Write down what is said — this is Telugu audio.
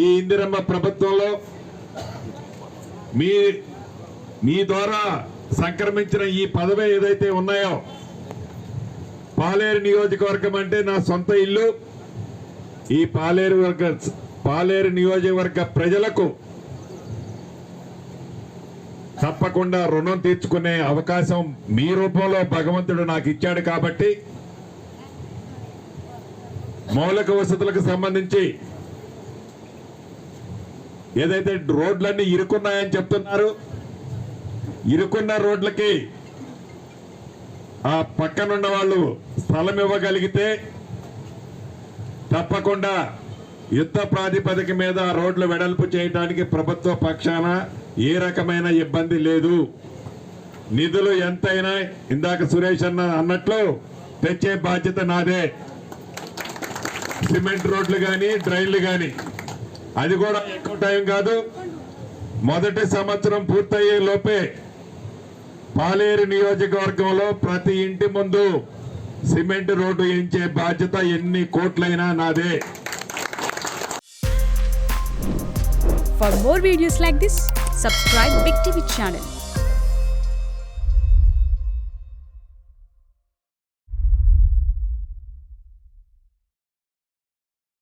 ఈ ఇందిరమ్మ ప్రభుత్వంలో మీ ద్వారా సంక్రమించిన ఈ పదవి ఏదైతే ఉన్నాయో, పాలేరు నియోజకవర్గం అంటే నా సొంత ఇల్లు. ఈ పాలేరు నియోజకవర్గ ప్రజలకు తప్పకుండా రుణం తీర్చుకునే అవకాశం మీ రూపంలో భగవంతుడు నాకు ఇచ్చాడు. కాబట్టి మౌలిక వసతులకు సంబంధించి ఏదైతే రోడ్లన్నీ ఇరుకున్నాయని చెప్తున్నారు, ఇరుకున్న రోడ్లకి ఆ పక్కనున్న వాళ్ళు స్థలం ఇవ్వగలిగితే తప్పకుండా యుద్ధ ప్రాతిపదిక మీద రోడ్లు వెడల్పు చేయడానికి ప్రభుత్వ పక్షాన ఏ రకమైన ఇబ్బంది లేదు. నిధులు ఎంతైనా ఇందాక సురేష్ అన్నట్లు తెచ్చే బాధ్యత నాదే. సిమెంట్ రోడ్లు కానీ డ్రైన్లు కానీ అది కూడా ఎక్కువ టైం కాదు. మొదటి సంవత్సరం పూర్తయ్యే లోపే పాలేరు నియోజకవర్గంలో ప్రతి ఇంటి ముందు సిమెంట్ రోడ్డు వేయించే బాధ్యత ఎన్ని కోట్లైనా నాదే. For more videos like this, subscribe Big TV channel.